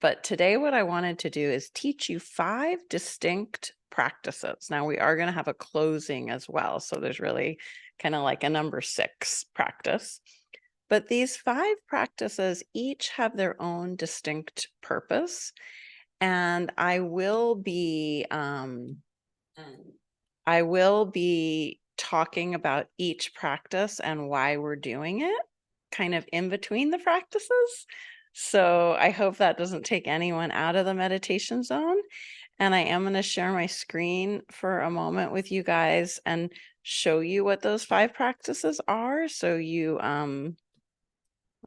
But today what I wanted to do is teach you 5 distinct practices. Now we are going to have a closing as well. So there's really kind of like a number 6 practice. But these 5 practices each have their own distinct purpose. And I will be talking about each practice and why we're doing it kind of in between the practices. So I hope that doesn't take anyone out of the meditation zone. And I am going to share my screen for a moment with you guys and show you what those 5 practices are. So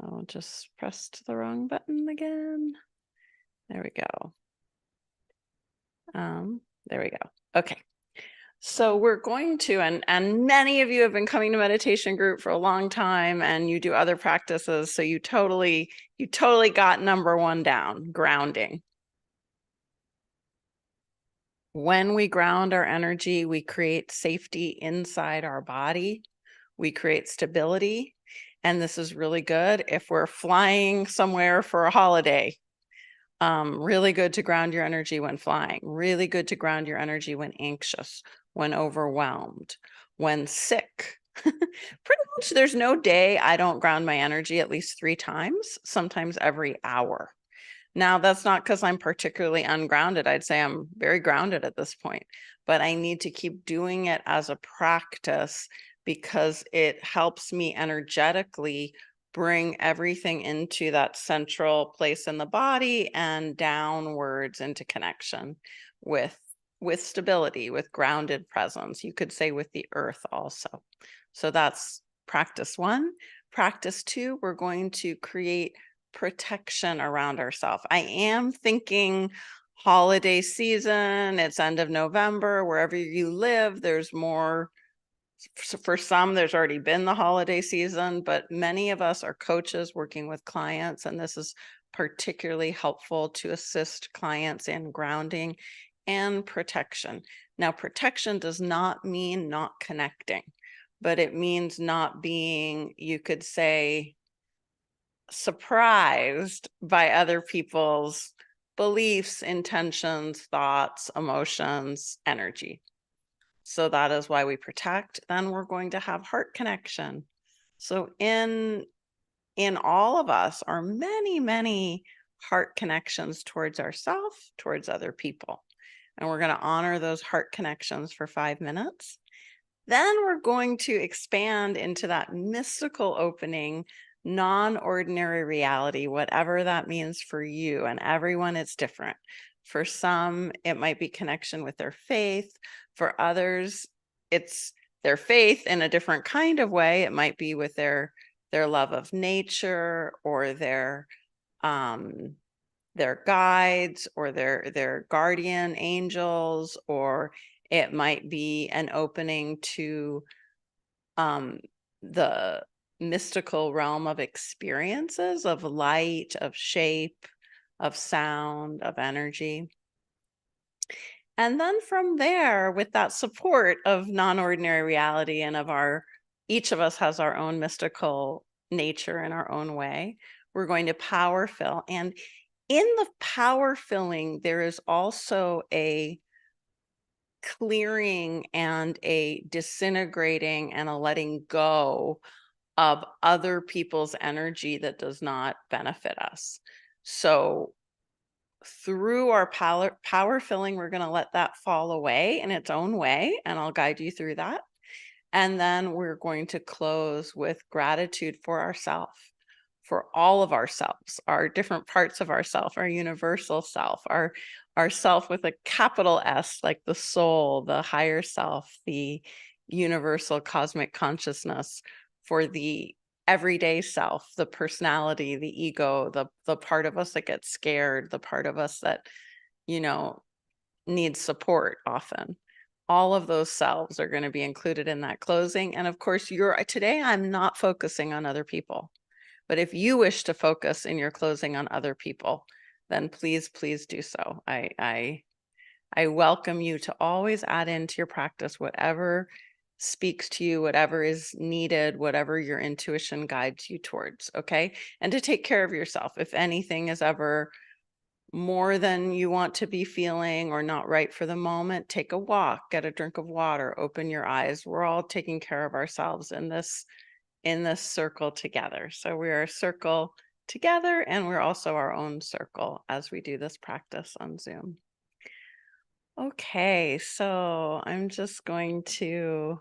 I'll just pressed the wrong button again. There we go. There we go. Okay. So we're going to, and many of you have been coming to meditation group for a long time and you do other practices. So you totally got number 1 down, grounding. When we ground our energy, we create safety inside our body. We create stability. And this is really good if we're flying somewhere for a holiday. Really good to ground your energy when flying. Really good to ground your energy when anxious, when overwhelmed, when sick. Pretty much there's no day I don't ground my energy at least 3 times, sometimes every hour. Now, that's not because I'm particularly ungrounded. I'd say I'm very grounded at this point, but I need to keep doing it as a practice because it helps me energetically bring everything into that central place in the body and downwards into connection with stability, with grounded presence. You could say with the earth also. So that's practice 1. Practice 2, we're going to create protection around ourselves. I am thinking holiday season, it's end of November, wherever you live, there's more. For some, there's already been the holiday season, but many of us are coaches working with clients, and this is particularly helpful to assist clients in grounding and protection. Now, protection does not mean not connecting, but it means not being, you could say, surprised by other people's beliefs, intentions, thoughts, emotions, energy. So that is why we protect. Then we're going to have heart connection. So in all of us are many, many heart connections towards ourselves, towards other people. And we're going to honor those heart connections for 5 minutes. Then we're going to expand into that mystical opening, non-ordinary reality, whatever that means for you. And everyone, it's different. For some, it might be connection with their faith. For others, it's their faith in a different kind of way. It might be with their love of nature or their guides or their guardian angels, or it might be an opening to the mystical realm of experiences, of light, of shape, of sound, of energy. And then from there, with that support of non-ordinary reality and of each of us has our own mystical nature in our own way, we're going to power fill. And in the power filling, there is also a clearing and a disintegrating and a letting go of other people's energy that does not benefit us. So through our power filling, we're going to let that fall away in its own way, and I'll guide you through that. And then we're going to close with gratitude for ourselves, for all of ourselves, our different parts of ourself, our universal self, our self with a capital S, like the soul, the higher self, the universal cosmic consciousness, for the everyday self, the personality, the ego, the part of us that gets scared, the part of us that, needs support often. All of those selves are going to be included in that closing. And of course, today I'm not focusing on other people. But if you wish to focus in your closing on other people, then please do so. I welcome you to always add into your practice whatever speaks to you, whatever is needed, whatever your intuition guides you towards. Okay. And to take care of yourself. If anything is ever more than you want to be feeling or not right for the moment, take a walk, get a drink of water, open your eyes. We're all taking care of ourselves in this circle together. So we are a circle together, and we're also our own circle as we do this practice on Zoom. Okay, so I'm just going to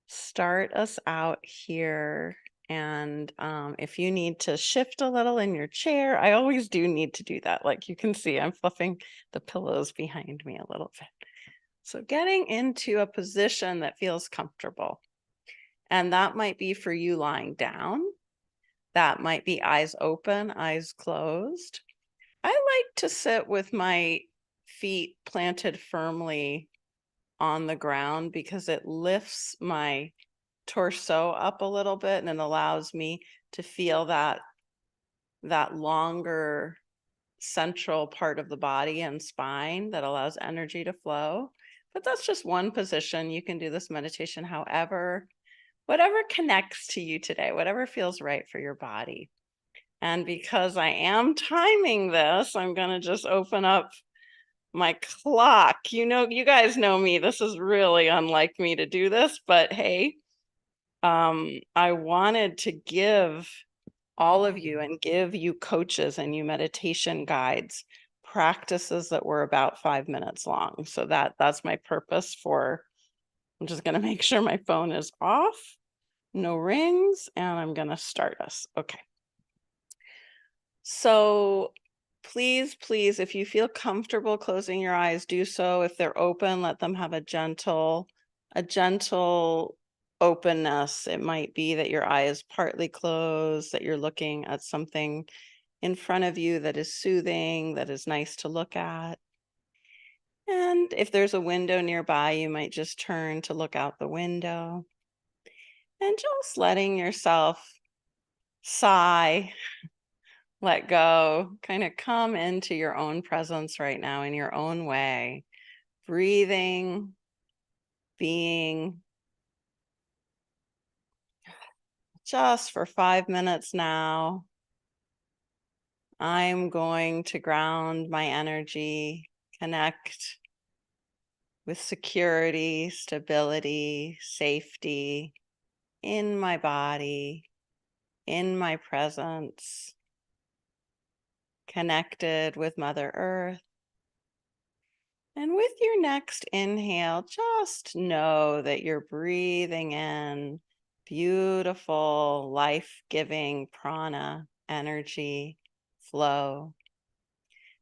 start us out here. And if you need to shift a little in your chair, I always do need to do that. Like you can see, I'm fluffing the pillows behind me a little bit. So getting into a position that feels comfortable. And that might be for you lying down. That might be eyes open, eyes closed. I like to sit with my feet planted firmly on the ground because it lifts my torso up a little bit and it allows me to feel that longer central part of the body and spine that allows energy to flow. But that's just one position. You can do this meditation however, whatever connects to you today, whatever feels right for your body. And because I am timing this, I'm going to just open up my clock. You know, you guys know me. This is really unlike me to do this, but hey, I wanted to give all of you and give you coaches and you meditation guides practices that were about 5 minutes long. So that's my purpose for, I'm just going to make sure my phone is off, no rings, and I'm going to start us. Okay. So please, please, if you feel comfortable closing your eyes, do so. If they're open, let them have a gentle openness. It might be that your eye is partly closed, that you're looking at something in front of you that is soothing, that is nice to look at. And if there's a window nearby, you might just turn to look out the window. And just letting yourself sigh, let go, kind of come into your own presence right now in your own way, breathing, being, just for 5 minutes now. I'm going to ground my energy, connect with security, stability, safety in my body, in my presence, connected with Mother Earth. And with your next inhale, just know that you're breathing in beautiful, life-giving prana, energy, flow.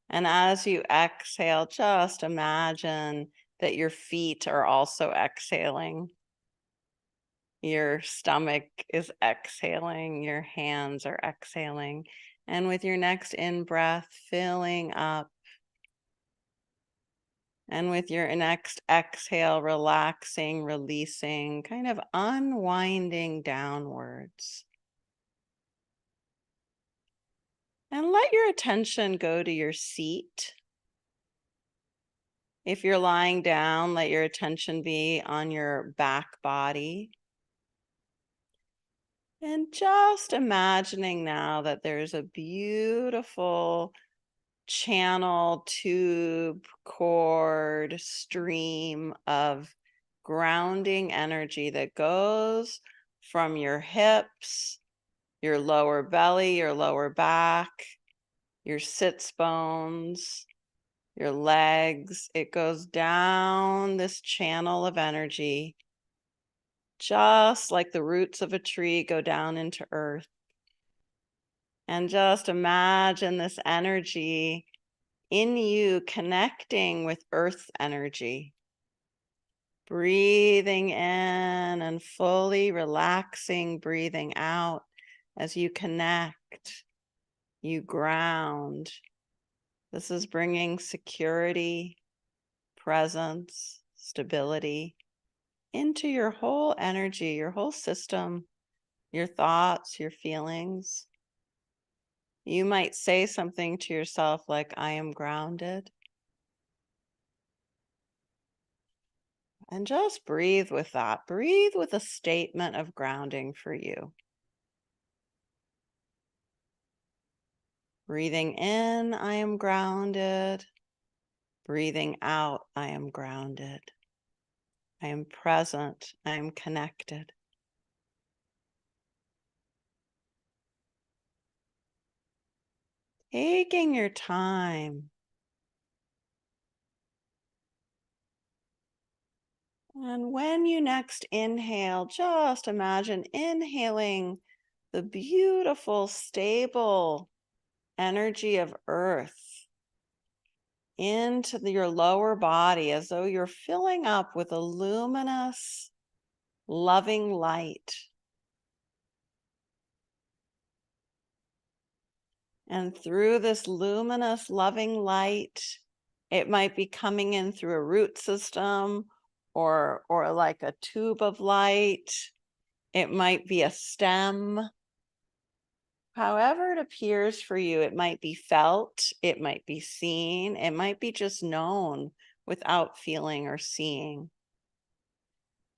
And as you exhale, just imagine that your feet are also exhaling. Your stomach is exhaling, your hands are exhaling. And with your next in-breath, filling up. And with your next exhale, relaxing, releasing, kind of unwinding downwards. And let your attention go to your seat. If you're lying down, let your attention be on your back body. And just imagining now that there's a beautiful channel, tube, cord, stream of grounding energy that goes from your hips, your lower belly, your lower back, your sits bones, your legs. It goes down this channel of energy, just like the roots of a tree go down into earth. And just imagine this energy in you connecting with Earth's energy. Breathing in and fully relaxing, breathing out as you connect, you ground. This is bringing security, presence, stability into your whole energy, your whole system, your thoughts, your feelings. You might say something to yourself like, I am grounded. And just breathe with that. Breathe with a statement of grounding for you. Breathing in, I am grounded. Breathing out, I am grounded. I am present. I am connected. Taking your time. And when you next inhale, just imagine inhaling the beautiful, stable energy of earth into your lower body as though you're filling up with a luminous, loving light. And through this luminous, loving light, it might be coming in through a root system or like a tube of light. It might be a stem. However it appears for you, it might be felt, it might be seen, it might be just known without feeling or seeing.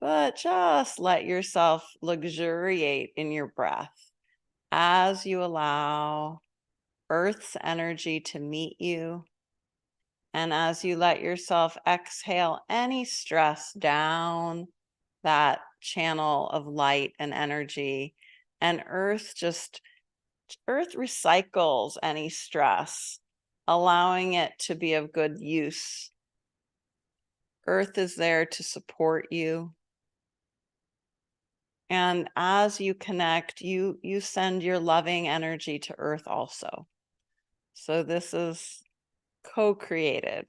But just let yourself luxuriate in your breath as you allow Earth's energy to meet you. And as you let yourself exhale any stress down that channel of light and energy, and Earth recycles any stress, allowing it to be of good use. Earth is there to support you. And as you connect, you send your loving energy to Earth also. So this is co-created.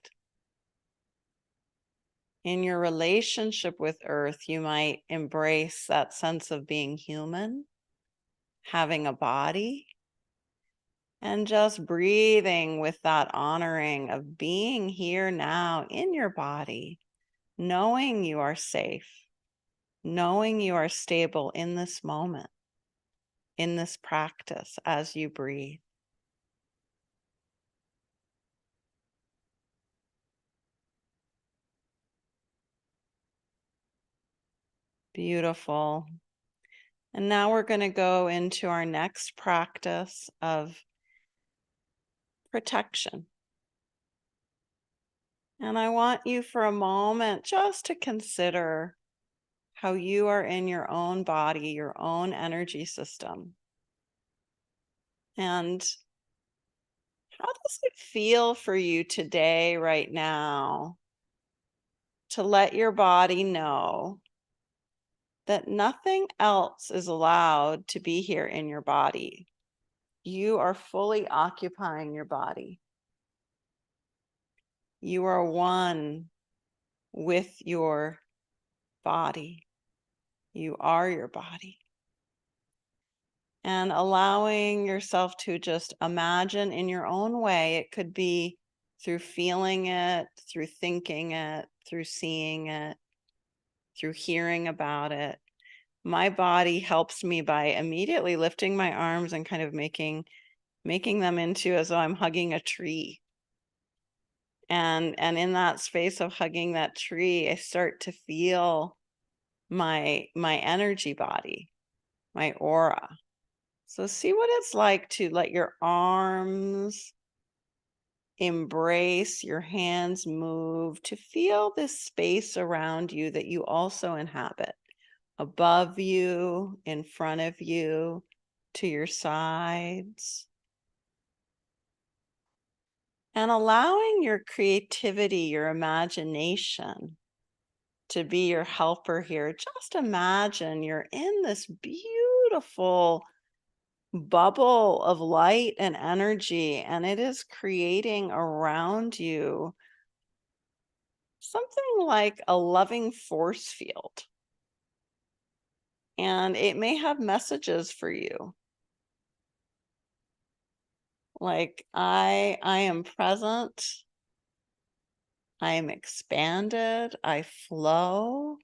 In your relationship with Earth, you might embrace that sense of being human, having a body, and just breathing with that honoring of being here now in your body, knowing you are safe, knowing you are stable in this moment, in this practice as you breathe. Beautiful. And now we're going to go into our next practice of protection. And I want you for a moment just to consider how you are in your own body, your own energy system. And how does it feel for you today, right now, to let your body know that nothing else is allowed to be here in your body? You are fully occupying your body. You are one with your body. You are your body. And allowing yourself to just imagine in your own way. It could be through feeling it, through thinking it, through seeing it, through hearing about it. My body helps me by immediately lifting my arms and kind of making them into as though I'm hugging a tree. And in that space of hugging that tree, I start to feel my energy body, my aura. So see what it's like to let your arms embrace, your hands move, to feel this space around you that you also inhabit, above you, in front of you, to your sides. And allowing your creativity, your imagination to be your helper here. Just imagine you're in this beautiful bubble of light and energy, and it is creating around you something like a loving force field. And it may have messages for you. Like, I am present. I am expanded. I flow.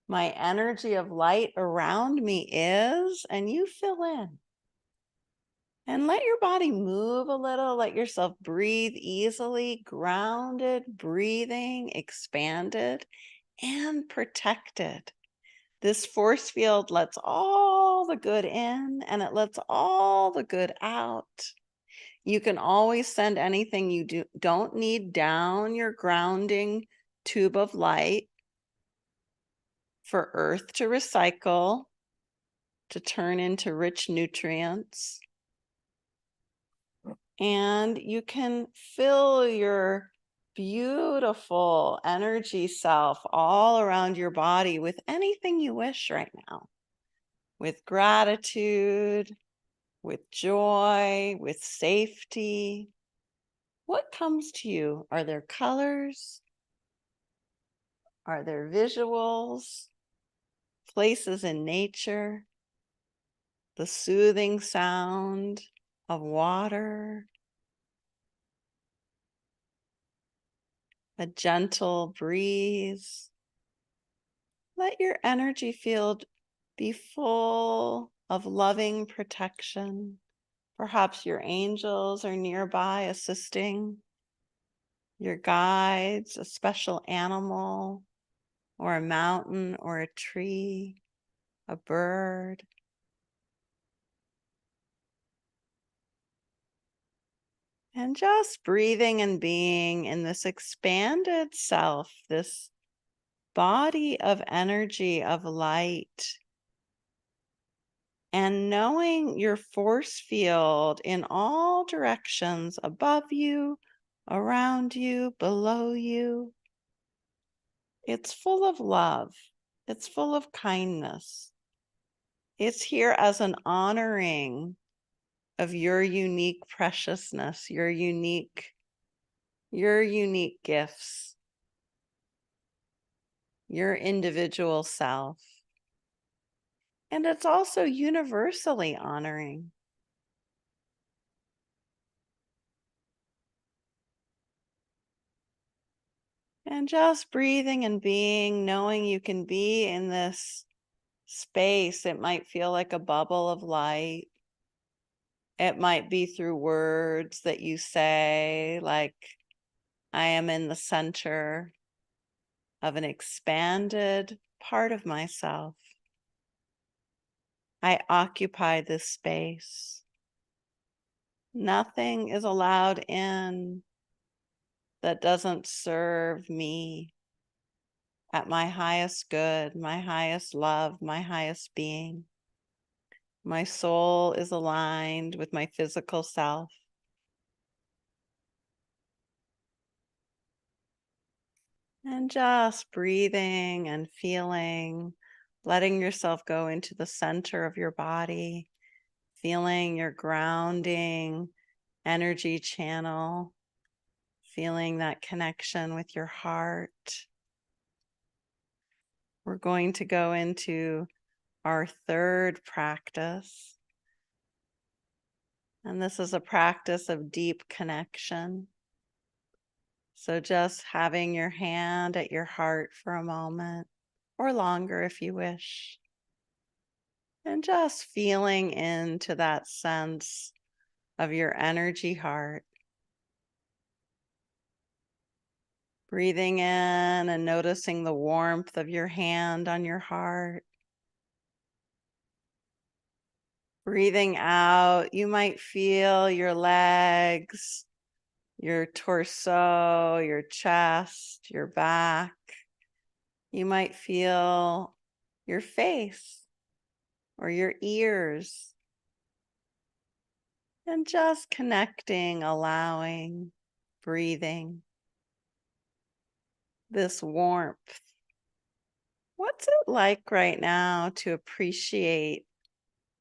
My energy of light around me is, and you fill in. And let your body move a little. Let yourself breathe easily, grounded, breathing, expanded. and protected. This force field lets all the good in and it lets all the good out. You can always send anything you don't need down your grounding tube of light for Earth to recycle, to turn into rich nutrients. And you can fill your beautiful energy self all around your body with anything you wish right now, with gratitude, with joy, with safety. What comes to you? Are there colors? Are there visuals? Places in nature? The soothing sound of water? A gentle breeze? Let your energy field be full of loving protection. Perhaps your angels are nearby assisting, your guides, a special animal, or a mountain, or a tree, a bird. And just breathing and being in this expanded self, this body of energy, of light, and knowing your force field in all directions, above you, around you, below you. It's full of love. It's full of kindness. It's here as an honoring of your unique preciousness, your unique gifts, your individual self. And it's also universally honoring. And just breathing and being, knowing you can be in this space. It might feel like a bubble of light. It might be through words that you say, like, I am in the center of an expanded part of myself. I occupy this space. Nothing is allowed in that doesn't serve me at my highest good, my highest love, my highest being. My soul is aligned with my physical self. And just breathing and feeling, letting yourself go into the center of your body, feeling your grounding energy channel, feeling that connection with your heart. We're going to go into our third practice. And this is a practice of deep connection. So just having your hand at your heart for a moment, or longer if you wish. And just feeling into that sense of your energy heart. Breathing in and noticing the warmth of your hand on your heart. Breathing out, you might feel your legs, your torso, your chest, your back. You might feel your face or your ears. And just connecting, allowing, breathing. This warmth. What's it like right now to appreciate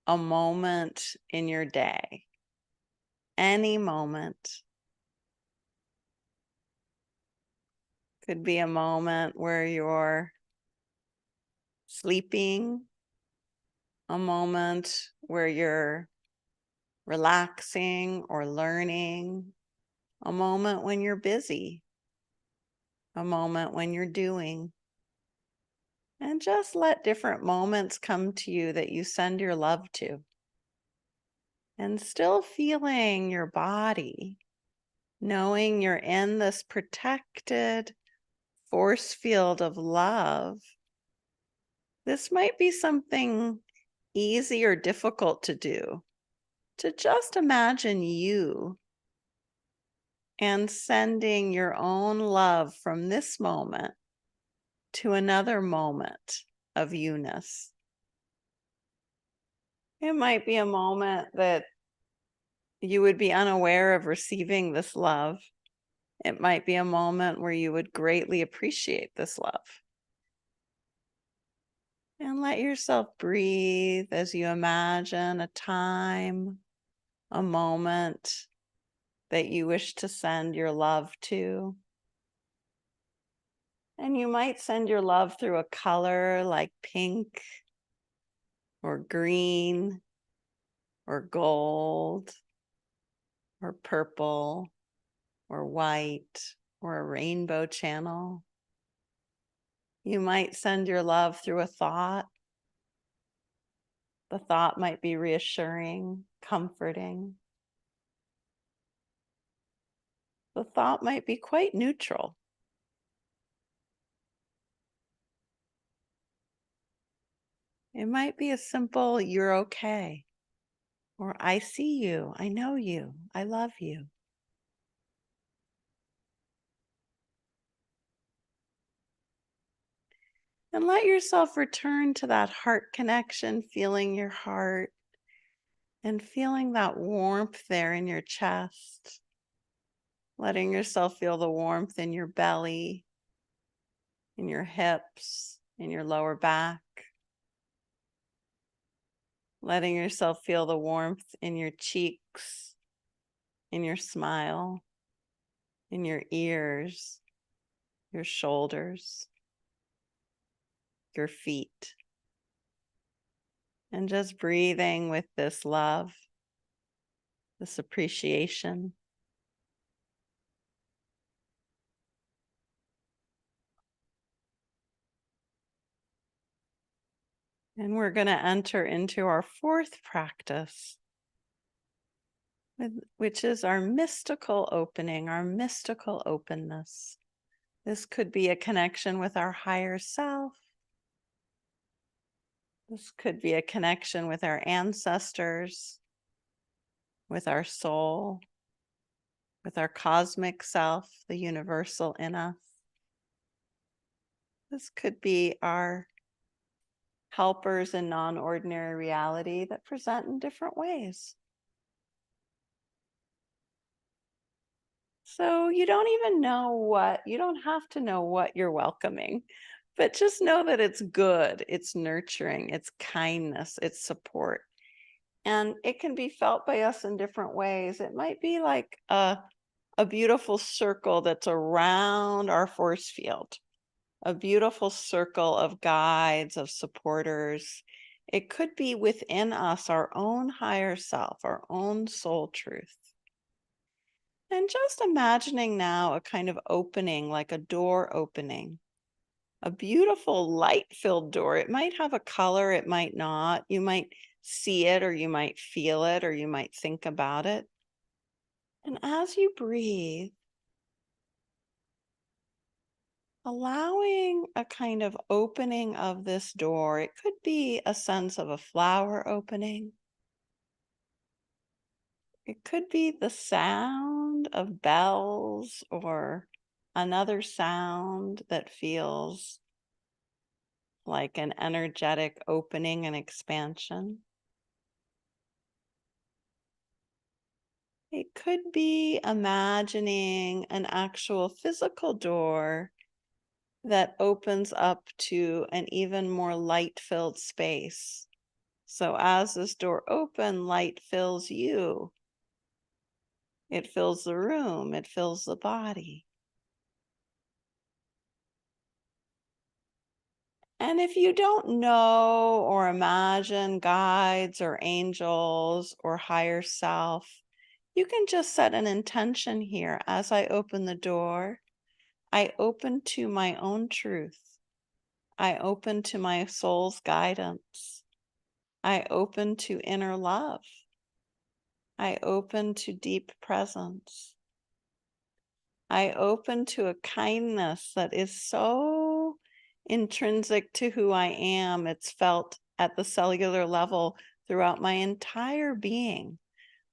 a moment in your day? Any moment. Could be a moment where you're sleeping, a moment where you're relaxing or learning, a moment when you're busy, a moment when you're doing. And just let different moments come to you that you send your love to. And still feeling your body, knowing you're in this protected force field of love, this might be something easy or difficult to do. To just imagine you and sending your own love from this moment to another moment of you-ness. It might be a moment that you would be unaware of receiving this love. It might be a moment where you would greatly appreciate this love. And let yourself breathe as you imagine a time, a moment that you wish to send your love to. And you might send your love through a color like pink or green or gold or purple or white or a rainbow channel. You might send your love through a thought. The thought might be reassuring, comforting. The thought might be quite neutral. It might be a simple, "You're okay," or "I see you, I know you, I love you." And let yourself return to that heart connection, feeling your heart and feeling that warmth there in your chest. Letting yourself feel the warmth in your belly, in your hips, in your lower back. Letting yourself feel the warmth in your cheeks, in your smile, in your ears, your shoulders, your feet. And just breathing with this love, this appreciation. And we're going to enter into our fourth practice, which is our mystical opening, our mystical openness. This could be a connection with our higher self. This could be a connection with our ancestors, with our soul, with our cosmic self, the universal in us. This could be our helpers in non-ordinary reality that present in different ways. So you don't even know what, you don't have to know what you're welcoming, but just know that it's good, it's nurturing, it's kindness, it's support. And it can be felt by us in different ways. It might be like a beautiful circle that's around our force field, a beautiful circle of guides, of supporters. It could be within us, our own higher self, our own soul truth. And just imagining now a kind of opening, like a door opening, a beautiful light-filled door. It might have a color, it might not. You might see it, or you might feel it, or you might think about it. And as you breathe, allowing a kind of opening of this door, it could be a sense of a flower opening. It could be the sound of bells or another sound that feels like an energetic opening and expansion. It could be imagining an actual physical door that opens up to an even more light-filled space. So as this door opens, light fills you. It fills the room, it fills the body. And if you don't know or imagine guides or angels or higher self, you can just set an intention here. As I open the door, I open to my own truth. I open to my soul's guidance. I open to inner love. I open to deep presence. I open to a kindness that is so intrinsic to who I am. It's felt at the cellular level throughout my entire being,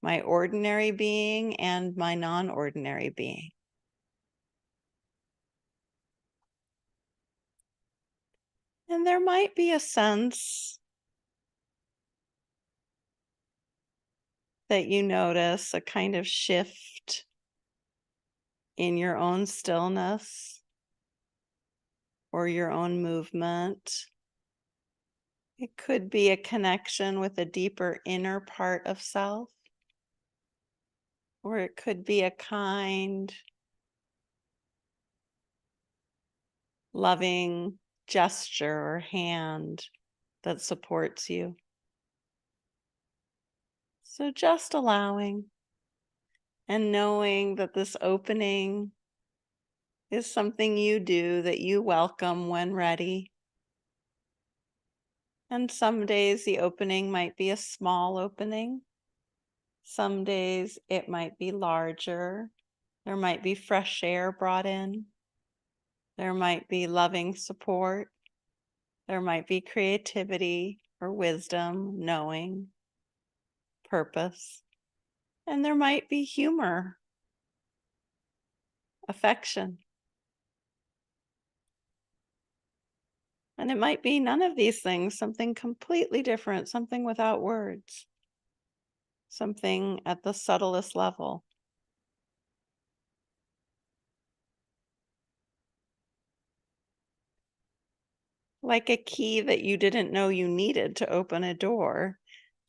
my ordinary being and my non-ordinary being. And there might be a sense that you notice, a kind of shift in your own stillness or your own movement. It could be a connection with a deeper inner part of self, or it could be a kind, loving gesture or hand that supports you. So just allowing and knowing that this opening is something you do, that you welcome when ready. And some days the opening might be a small opening. Some days it might be larger. There might be fresh air brought in. There might be loving support. There might be creativity or wisdom, knowing, purpose. And there might be humor, affection. And it might be none of these things, something completely different, something without words, something at the subtlest level. Like a key that you didn't know you needed to open a door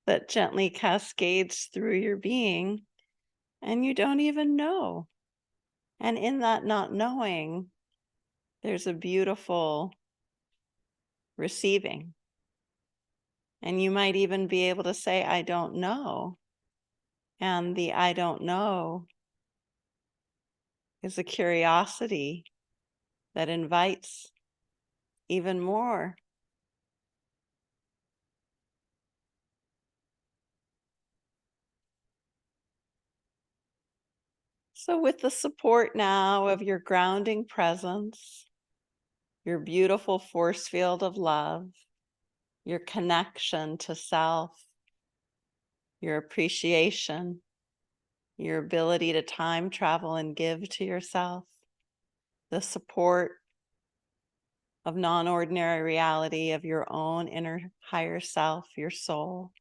that gently cascades through your being and you don't even know. And in that not knowing, there's a beautiful receiving. And you might even be able to say, I don't know. And the I don't know is a curiosity that invites even more. So with the support now of your grounding presence, your beautiful force field of love, your connection to self, your appreciation, your ability to time travel and give to yourself, the support of non-ordinary reality of your own inner higher self, your soul.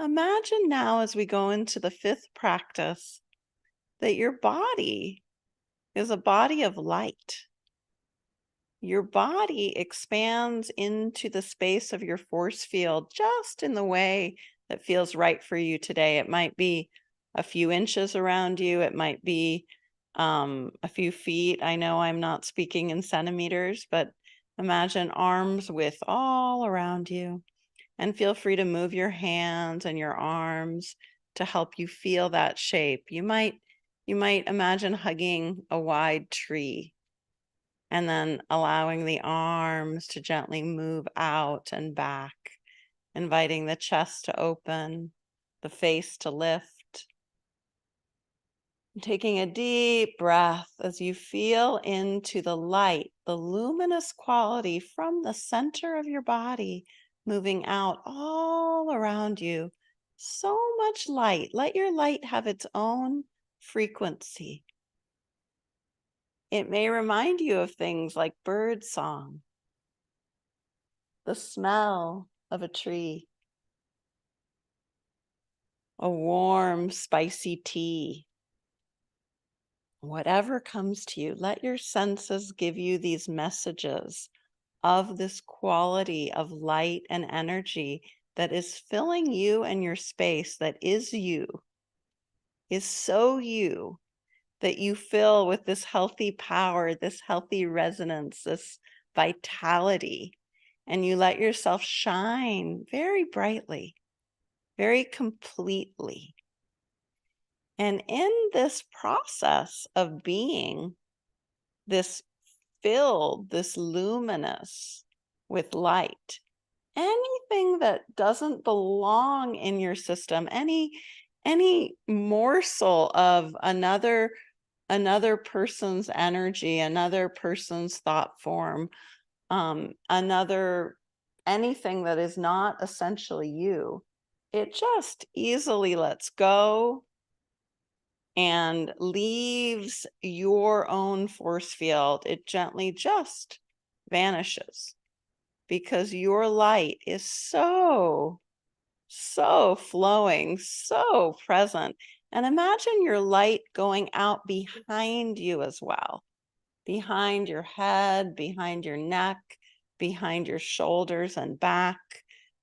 Imagine now as we go into the fifth practice that your body is a body of light. Your body expands into the space of your force field just in the way that feels right for you today. It might be a few inches around you. It might be a few feet. I know I'm not speaking in centimeters, but imagine arm's width all around you. And feel free to move your hands and your arms to help you feel that shape. You might imagine hugging a wide tree and then allowing the arms to gently move out and back, inviting the chest to open, the face to lift. Taking a deep breath as you feel into the light, the luminous quality from the center of your body, moving out all around you. So much light. Let your light have its own frequency. It may remind you of things like bird song, the smell of a tree, a warm, spicy tea. Whatever comes to you, let your senses give you these messages of this quality of light and energy that is filling you and your space, that is you, is so you, that you fill with this healthy power, this healthy resonance, this vitality, and you let yourself shine very brightly, very completely. And in this process of being this filled, this luminous with light, anything that doesn't belong in your system, any morsel of another another person's energy, another person's thought form, anything that is not essentially you, it just easily lets go and leaves your own force field. It gently just vanishes because your light is so flowing, so present. And imagine your light going out behind you as well, behind your head, behind your neck, behind your shoulders and back,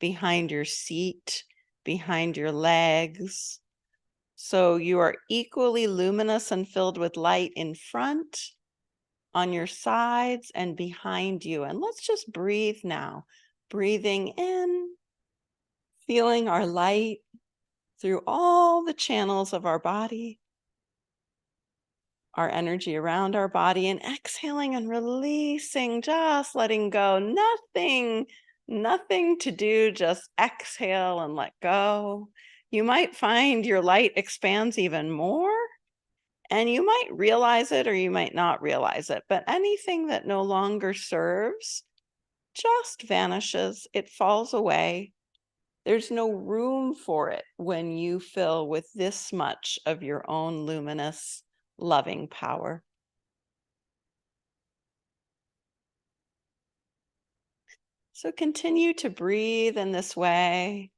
behind your seat, behind your legs. So you are equally luminous and filled with light in front, on your sides, and behind you. And let's just breathe now. Breathing in, feeling our light through all the channels of our body, our energy around our body, and exhaling and releasing, just letting go. Nothing to do, just exhale and let go. You might find your light expands even more, and you might realize it or you might not realize it, but anything that no longer serves just vanishes. It falls away. There's no room for it when you fill with this much of your own luminous, loving power. So continue to breathe in this way.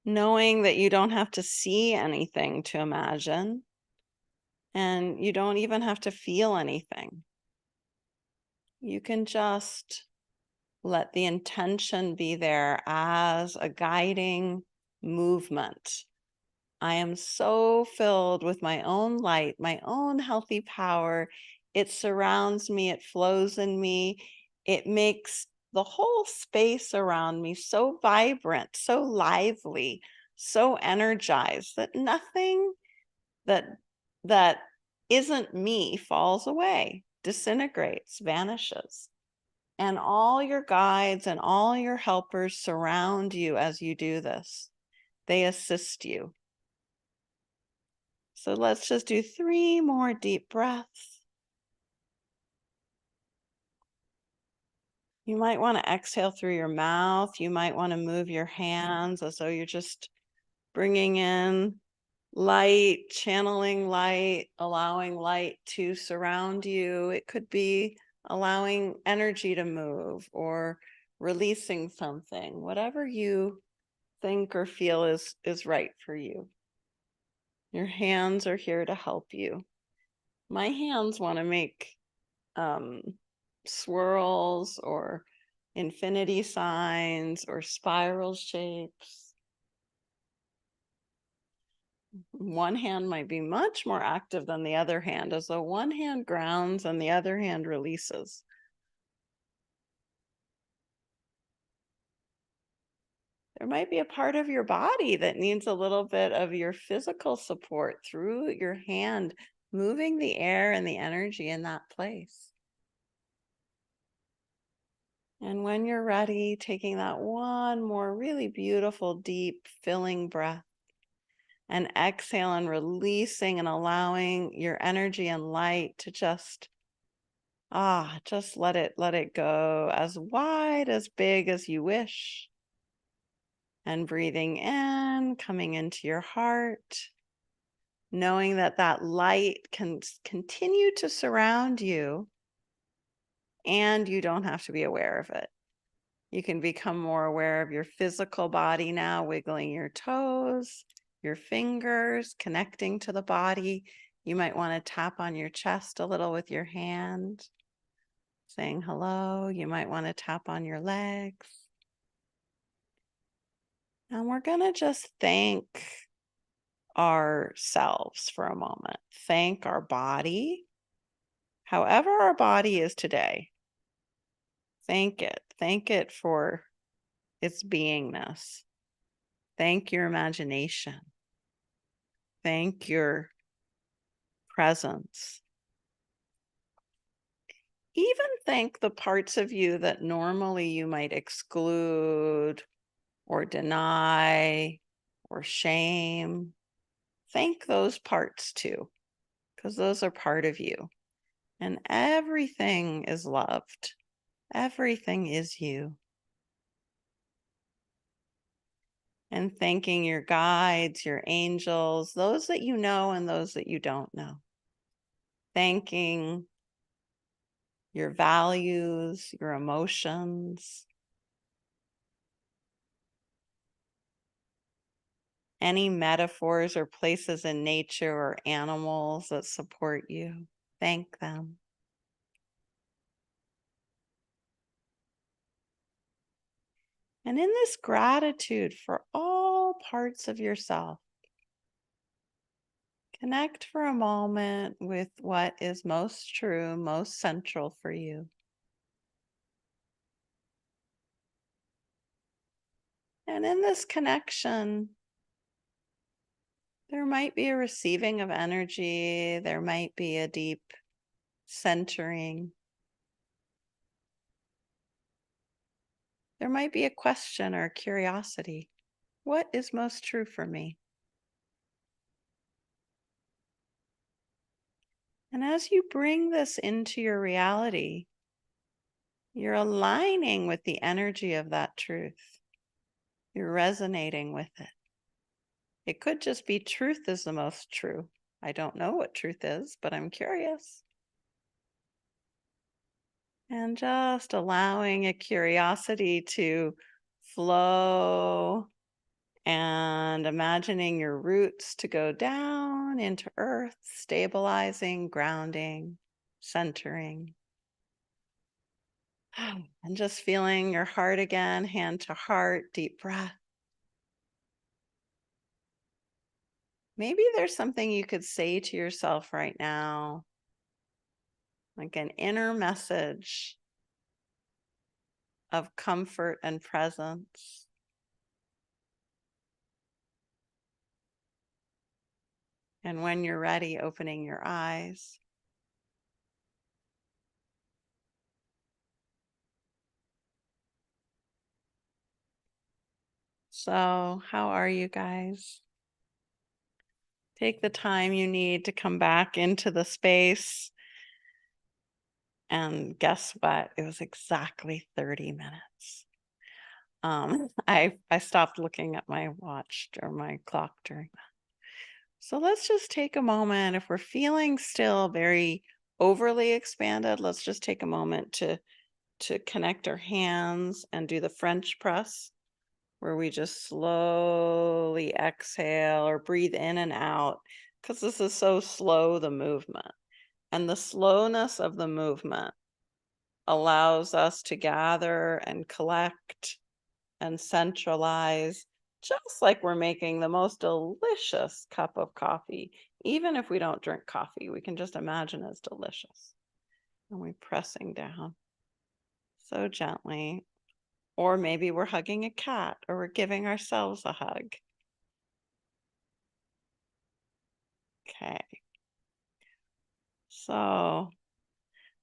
Knowing that you don't have to see anything to imagine, and you don't even have to feel anything. You can just let the intention be there as a guiding movement. I am so filled with my own light, my own healthy power. It surrounds me, it flows in me. It makes the whole space around me so vibrant, so lively, so energized that nothing that that isn't me falls away, disintegrates, vanishes. And all your guides and all your helpers surround you as you do this. They assist you. So let's just do 3 more deep breaths. You might want to exhale through your mouth. You might want to move your hands as though you're just bringing in light, channeling light, allowing light to surround you. It could be allowing energy to move or releasing something, whatever you think or feel is right for you. Your hands are here to help you. My hands want to make swirls or infinity signs or spiral shapes. One hand might be much more active than the other hand, as though one hand grounds and the other hand releases. There might be a part of your body that needs a little bit of your physical support through your hand, moving the air and the energy in that place. And when you're ready, taking that one more really beautiful, deep, filling breath, and exhale and releasing and allowing your energy and light to just let it go as wide, as big as you wish. And breathing in, coming into your heart, knowing that that light can continue to surround you and you don't have to be aware of it. You can become more aware of your physical body now, wiggling your toes, your fingers, connecting to the body. You might want to tap on your chest a little with your hand, saying hello. You might want to tap on your legs. And we're going to just thank ourselves for a moment. Thank our body, however our body is today. Thank it. Thank it for its beingness. Thank your imagination. Thank your presence. Even thank the parts of you that normally you might exclude or deny or shame. Thank those parts too, because those are part of you. And everything is loved. Everything is you. And thanking your guides, your angels, those that you know and those that you don't know. Thanking your values, your emotions, any metaphors or places in nature or animals that support you. Thank them. And in this gratitude for all parts of yourself, connect for a moment with what is most true, most central for you. And in this connection, there might be a receiving of energy, there might be a deep centering, there might be a question or a curiosity. What is most true for me? And as you bring this into your reality, you're aligning with the energy of that truth. You're resonating with it. It could just be truth is the most true. I don't know what truth is, but I'm curious. And just allowing a curiosity to flow and imagining your roots to go down into earth, stabilizing, grounding, centering. And just feeling your heart again, hand to heart, deep breath. Maybe there's something you could say to yourself right now, like an inner message of comfort and presence. And when you're ready, opening your eyes. So, how are you guys? Take the time you need to come back into the space. And guess what? It was exactly 30 minutes. I stopped looking at my watch or my clock during that. So let's just take a moment. If we're feeling still very overly expanded, let's just take a moment to connect our hands and do the French press, where we just slowly exhale or breathe in and out, because this is so slow, the movement. And the slowness of the movement allows us to gather and collect and centralize, just like we're making the most delicious cup of coffee. Even if we don't drink coffee, we can just imagine it's delicious. And we're pressing down so gently. Or maybe we're hugging a cat or we're giving ourselves a hug. Okay. So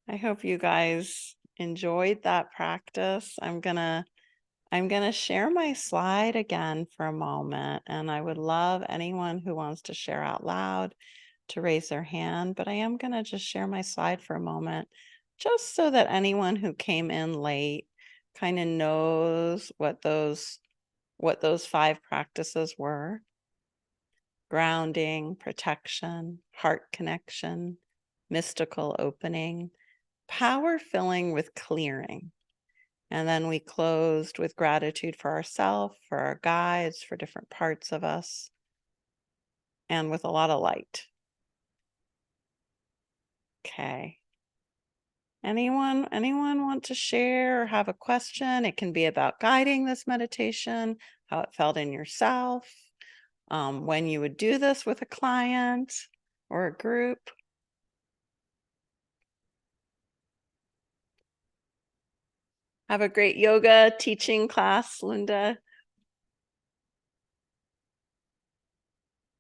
I hope you guys enjoyed that practice. I'm gonna share my slide again for a moment, and I would love anyone who wants to share out loud to raise their hand, but I am gonna just share my slide for a moment, just so that anyone who came in late kind of knows what those 5 practices were: grounding, protection, heart connection, mystical opening, power filling with clearing. And then we closed with gratitude for ourselves, for our guides, for different parts of us, and with a lot of light. Okay. Anyone want to share or have a question? It can be about guiding this meditation, how it felt in yourself, when you would do this with a client or a group. Have a great yoga teaching class, Linda.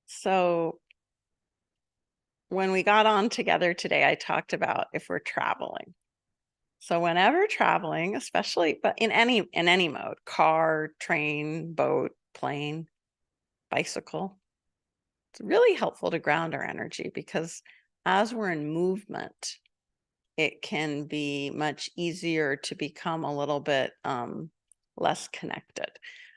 So when we got on together today, I talked about if we're traveling. So whenever traveling, especially, but in any mode, car, train, boat, plane, bicycle, it's really helpful to ground our energy, because as we're in movement, it can be much easier to become a little bit less connected.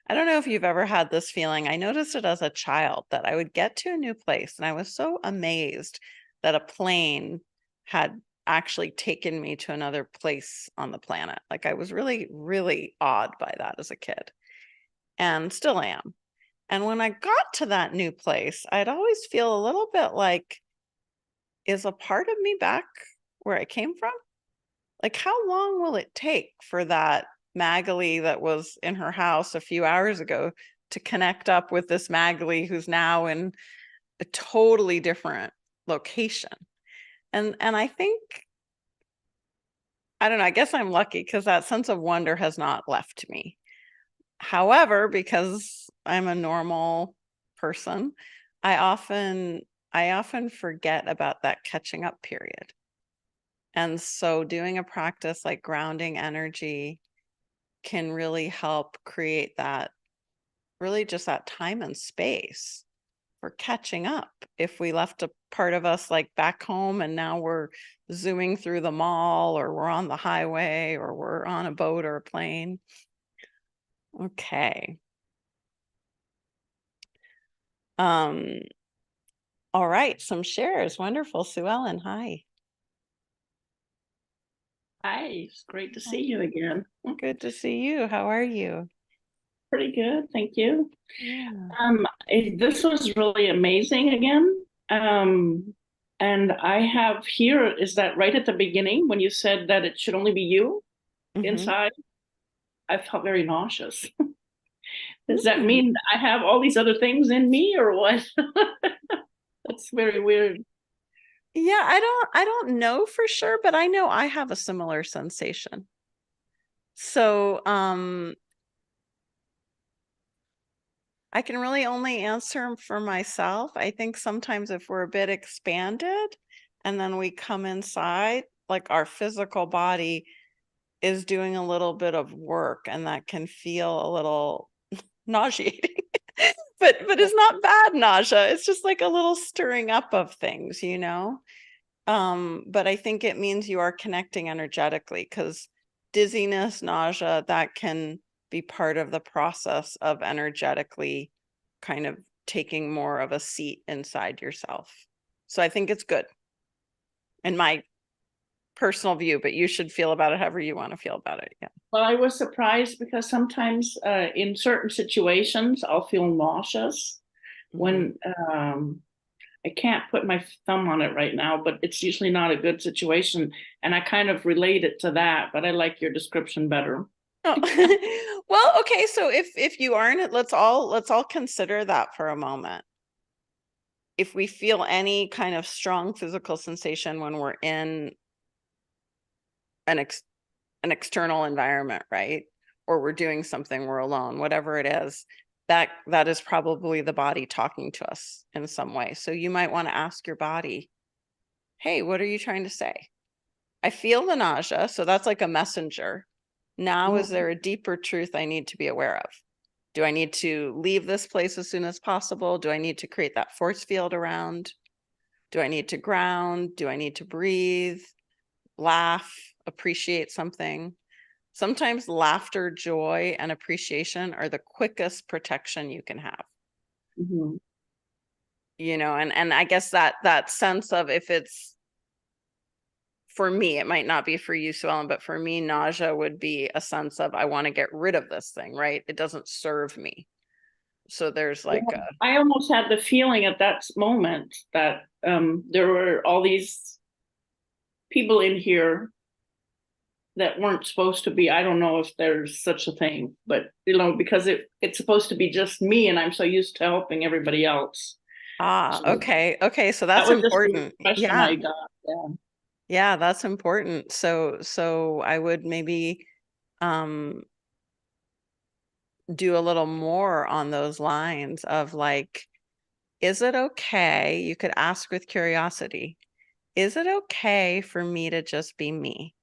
I don't know if you've ever had this feeling. I noticed it as a child, that I would get to a new place and I was so amazed that a plane had actually taken me to another place on the planet. Like, I was really, really awed by that as a kid, and still am. And when I got to that new place, I'd always feel a little bit like, is a part of me back where I came from? Like, how long will it take for that Magali that was in her house a few hours ago to connect up with this Magali who's now in a totally different location? And I think, I don't know, I guess I'm lucky because that sense of wonder has not left me. However, because I'm a normal person, I often forget about that catching up period. And so doing a practice like grounding energy can really help create that, really just that time and space for catching up. If we left a part of us like back home and now we're zooming through the mall, or we're on the highway, or we're on a boat or a plane. Okay. Um, all right, some shares. Wonderful. Sue Ellen, hi. Hi, it's great to see you again. Good to see you. How are you? Pretty good, thank you. Yeah. This was really amazing again. And I have here, is that right at the beginning when you said that it should only be you Mm-hmm. inside? I felt very nauseous. Does that Mm. mean I have all these other things in me or what? That's very weird. Yeah, I don't know for sure, but I know I have a similar sensation. So, I can really only answer for myself. I think sometimes if we're a bit expanded and then we come inside, like, our physical body is doing a little bit of work, and that can feel a little nauseating. But it's not bad nausea. It's just like a little stirring up of things, you know? But I think it means you are connecting energetically, because dizziness, nausea, that can be part of the process of energetically kind of taking more of a seat inside yourself. So I think it's good, in my personal view, but you should feel about it however you want to feel about it. Yeah. Well, I was surprised because sometimes in certain situations I'll feel nauseous Mhm. when I can't put my thumb on it right now, but it's usually not a good situation. And I kind of relate it to that, but I like your description better. Oh. Well, okay, so if you aren't, let's all consider that for a moment. If we feel any kind of strong physical sensation when we're in an an external environment, right? Or we're doing something, we're alone, whatever it is, that is probably the body talking to us in some way. So you might want to ask your body, hey, what are you trying to say? I feel the nausea, so that's like a messenger. Now, is Mhm. there a deeper truth I need to be aware of? Do I need to leave this place as soon as possible? Do I need to create that force field around? Do I need to ground? Do I need to breathe, laugh, appreciate something? Sometimes laughter, joy, and appreciation are the quickest protection you can have. Mhm. You know, and I guess that sense of, if it's, for me, it might not be for you, Sue Ellen, but for me, nausea would be a sense of, I want to get rid of this thing, right? It doesn't serve me. So there's Yeah, like a, I almost had the feeling at that moment that there were all these people in here that weren't supposed to be. I don't know if there's such a thing, but because it's supposed to be just me, and I'm so used to helping everybody else. So okay, so that that's was just the important. impression Yeah. I got. Yeah. Yeah, that's important. So I would maybe um do a little more on those lines of, like, is it okay? You could ask with curiosity, is it okay for me to just be me?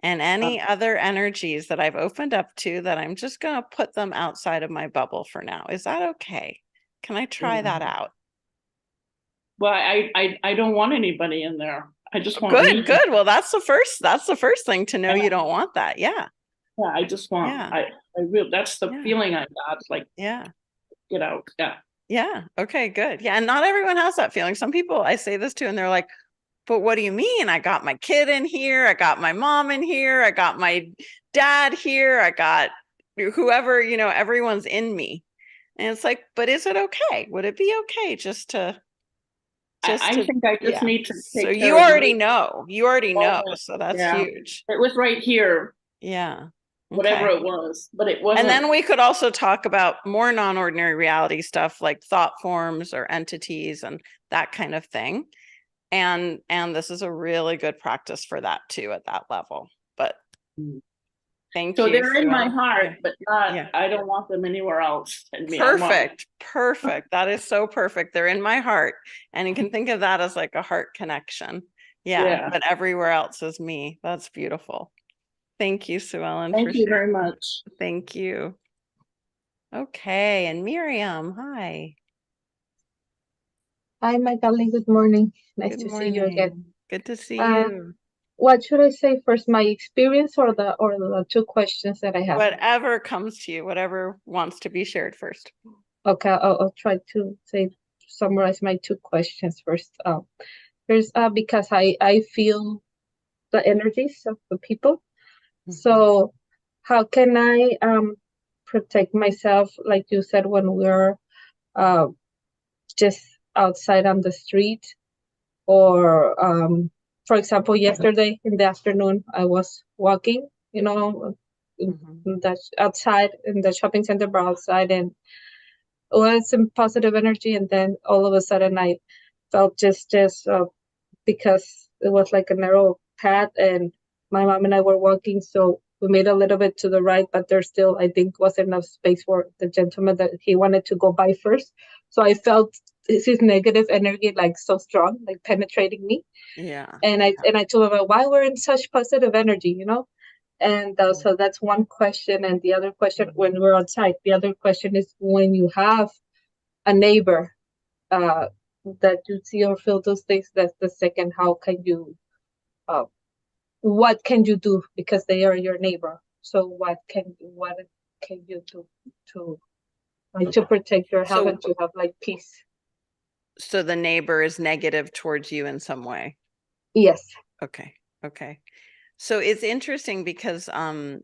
and any other energies that I've opened up to that I'm just going to put them outside of my bubble for now. Is that okay? Can I try that out? Well, I don't want anybody in there. I just want me. Good, good. Well, that's the first thing to know you don't want that. Yeah. Yeah, I just want, Yeah. I really, that's the Yeah. feeling I got, like, Yeah. get out. Yeah. Yeah. Okay, good. Yeah. And not everyone has that feeling. Some people I say this to and they're like, but what do you mean? I got my kid in here. I got my mom in here. I got my dad here. I got whoever, everyone's in me. And it's like, but is it okay? Would it be okay I think I just yeah. need to So take you care of already me. know. You already know. Moment. So that's Yeah. huge. It was right here, Yeah. whatever Okay. it was, but it And wasn't. then we could also talk about more non-ordinary reality stuff like thought forms or entities and that kind of thing. And this is a really good practice for that too at that level. But thank So you, they're in Sue my Ellen. heart, Yeah. but not, Yeah. I don't want them anywhere else in me. I want. Perfect. Perfect. That is so perfect. They're in my heart. And you can think of that as like a heart connection. Yeah. Yeah. But everywhere else is me. That's beautiful. Thank you, Sue Ellen, for Thank you very sharing. much. Thank you. Okay. And Miriam, hi. Hi, Magdalene. Good morning. Nice Good to see you again. morning. Good to see Uh, you. what should I say first, my experience or the two questions that I have? Whatever comes to you, whatever wants to be shared first. Okay, I'll try to summarize my two questions first. First, because I feel the energies of the people. So how can I protect myself, like you said, when we're just outside on the street? Or for example, yesterday in the afternoon I was walking, that's outside in the shopping center, but outside, and it was some positive energy, and then all of a sudden I felt just because it was like a narrow path, and my mom and I were walking, so we made a little bit to the right, but there still, I think, wasn't enough space for the gentleman that he wanted to go by first. So I felt his negative energy like so strong, like penetrating me. Yeah. And I told him why we're in such positive energy. And so that's one question. And the other question, when we're outside, the other question is when you have a neighbor that you see or feel those things, that's the second. How can you what can you do, because they are your neighbor? So what can you do to protect your health and to have like peace? So the neighbor is negative towards you in some way. Yes. Okay. Okay. So it's interesting because and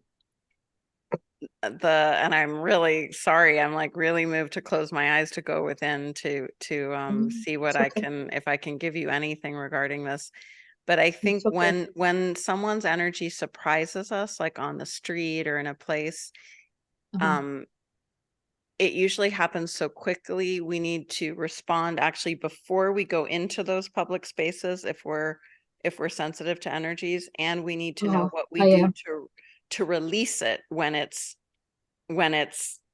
I'm really sorry, I'm like really moved to close my eyes to go within to see what I can, if I can give you anything regarding this. But I think when someone's energy surprises us, like on the street or in a place, it usually happens so quickly. We need to respond actually before we go into those public spaces if we're sensitive to energies, and we need to know what we do to release it when it's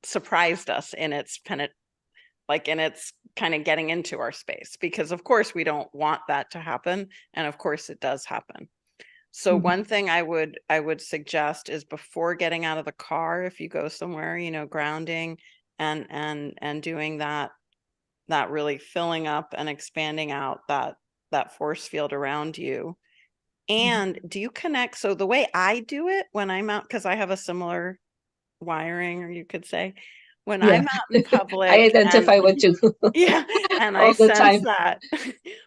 surprised us in its in its kind of getting into our space, because of course we don't want that to happen, and of course it does happen. So one thing I would suggest is before getting out of the car, if you go somewhere, grounding and doing that really filling up and expanding out that force field around you. And do you connect? So the way I do it when I'm out, because I have a similar wiring, or you could say, when I'm out in public, I identify with you. Yeah, and I sense that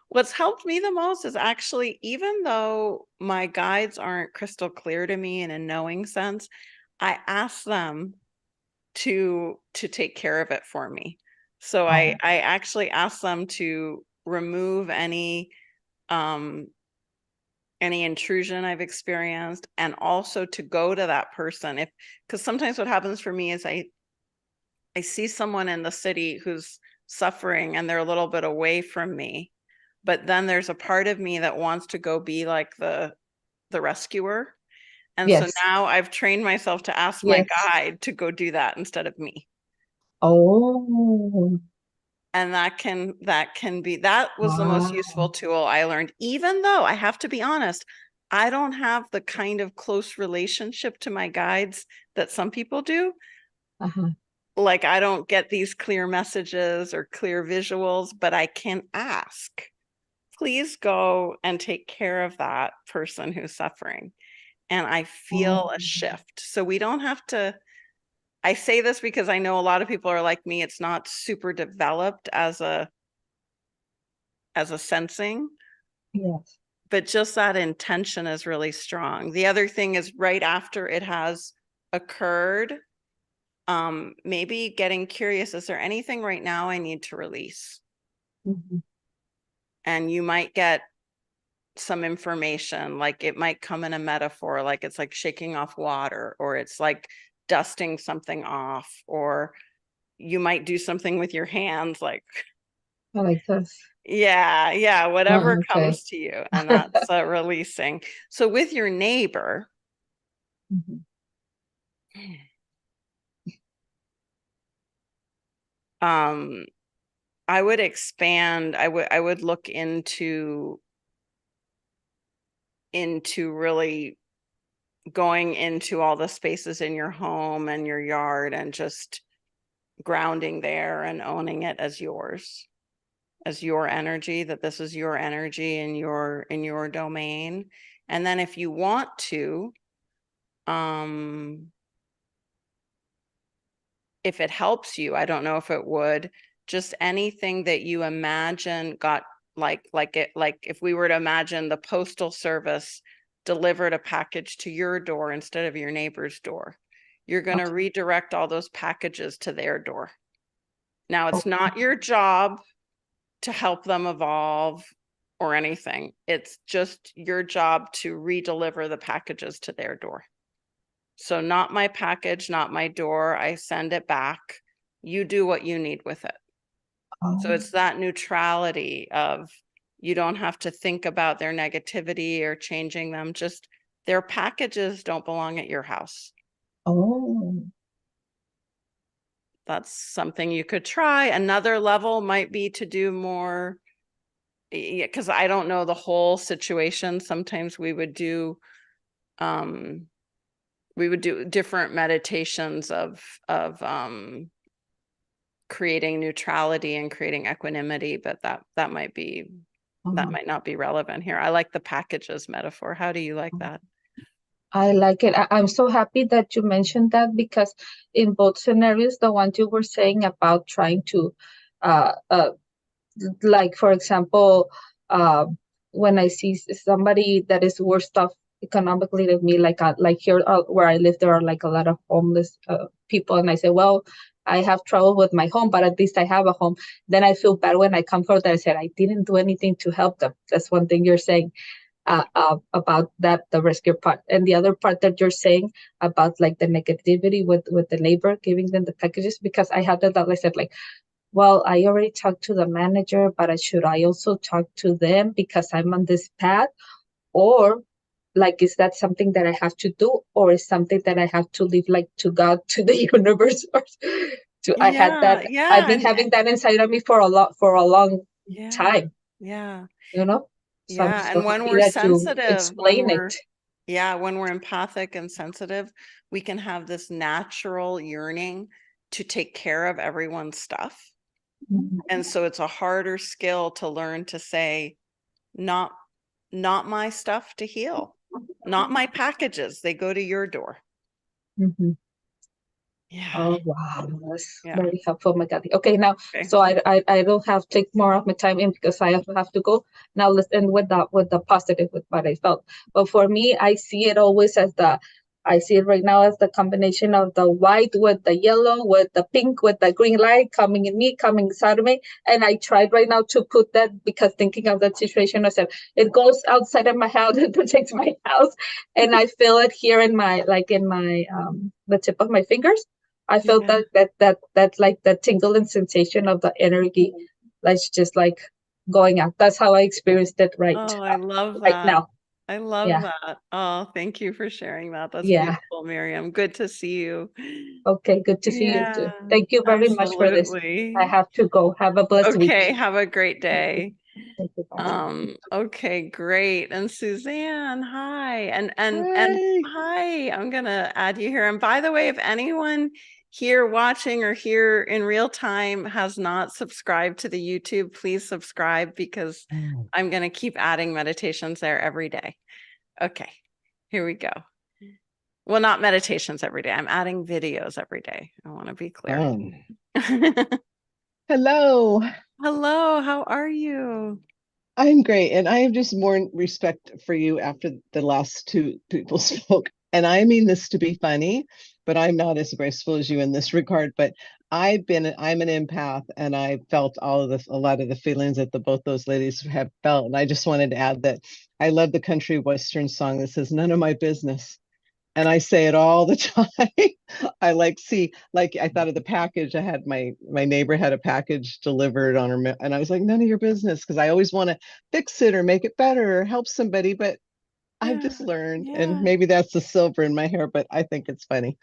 what's helped me the most is actually, even though my guides aren't crystal clear to me in a knowing sense, I ask them to take care of it for me. So I actually ask them to remove any intrusion I've experienced, and also to go to that person, because sometimes what happens for me is I see someone in the city who's suffering and they're a little bit away from me, but then there's a part of me that wants to go be like the rescuer. And so now I've trained myself to ask my guide to go do that instead of me. Oh. And that was the most useful tool I learned, even though I have to be honest, I don't have the kind of close relationship to my guides that some people do. Uh-huh. Like, I don't get these clear messages or clear visuals, but I can ask, please go and take care of that person who's suffering. And I feel a shift. So we don't have to, I say this because I know a lot of people are like me. It's not super developed as a sensing, Yes. but just that intention is really strong. The other thing is right after it has occurred, maybe getting curious, is there anything right now I need to release? Mhm. And you might get some information, like it might come in a metaphor, like it's like shaking off water, or it's like dusting something off, or you might do something with your hands, like, I like this. yeah, whatever Okay. comes to you. And that's releasing. So with your neighbor, Mhm. I would expand, I would look into really going into all the spaces in your home and your yard and just grounding there and owning it as yours, as your energy, that this is your energy in your domain. And then if you want to, if it helps you, I don't know if it would, just anything that you imagine got, like if we were to imagine the postal service delivered a package to your door instead of your neighbor's door, you're going to Okay. redirect all those packages to their door. Now, it's Okay. not your job to help them evolve or anything. It's just your job to redeliver the packages to their door. So not my package, not my door. I send it back. You do what you need with it. So Oh, it's that neutrality of, you don't have to think about their negativity or changing them. Just their packages don't belong at your house. oh, That's something you could try. Another level might be to do more, because I don't know the whole situation. Sometimes we would do different meditations of creating neutrality and creating equanimity, but that might uh-huh. not be relevant here. I like the packages metaphor. How do you like that? I like it. I'm so happy that you mentioned that, because in both scenarios, the ones you were saying about trying to, uh, uh, like for example, uh, when I see somebody that is worse off economically than me, like here where I live, there are like a lot of homeless people, and I say, well, I have trouble with my home, but at least I have a home. Then I feel bad when I come here that I said I didn't do anything to help them. That's one thing you're saying about that, the rescue part, and the other part that you're saying about like the negativity with the neighbor giving them the packages, because I had that I said like, well, I already talked to the manager, but should I also talk to them because I'm on this path? Or like, is that something that I have to do, or is something that I have to leave like to God, to the universe? Or I had Yeah, that, I've yeah, been having that inside of me for a long yeah, time, yeah, you know? So I'm yeah. so And when happy we're that you sensitive, explain it. when we're empathic and sensitive, we can have this natural yearning to take care of everyone's stuff. Mhm. And so it's a harder skill to learn to say, not my stuff to heal, not my packages, they go to your door. Mhm. Yeah, Oh wow, that's yeah. very helpful, Magali. Okay, now, Okay. so I don't have to take more of my time in because I have to go. Now let's end with the positive, with what I felt. But for me, I see it right now as the combination of the white with the yellow, with the pink, with the green light coming in me, coming inside of me. And I tried right now to put that, because thinking of that situation, I said it goes outside of my house, it protects my house, and I feel it here in my, like in my the tip of my fingers. I felt Yeah. that like the tingling sensation of the energy, like just like going out. That's how I experienced it Oh, I love right that. now. I love Yeah, that. Oh, thank you for sharing that. That's yeah. beautiful, Miriam. Good to see you. Okay, good to see you too. Yeah, Thank you very much for this. I absolutely. have to go. Have a blessed week. Okay, have a great day. Thank you, Barbara. Okay, great. And Suzanne, hi. And Hi. hi, I'm gonna add you here. And by the way, if anyone here watching or here in real time has not subscribed to the YouTube, please subscribe because I'm gonna keep adding meditations there every day. Okay, here we go. Well, not meditations every day. I'm adding videos every day. I want to be clear. Hello. Hello, how are you? I'm great. And I have just more respect for you after the last two people spoke. And I mean this to be funny, but I'm not as graceful as you in this regard. But I'm an empath and I felt a lot of the feelings that both those ladies have felt. And I just wanted to add that I love the country western song that says, "None of my business." And I say it all the time. I thought of the package. I had my neighbor had a package delivered on her, and I was like, none of your business, because I always want to fix it or make it better or help somebody. But I've Yeah, just learned, and yeah. maybe that's the silver in my hair, but I think it's funny.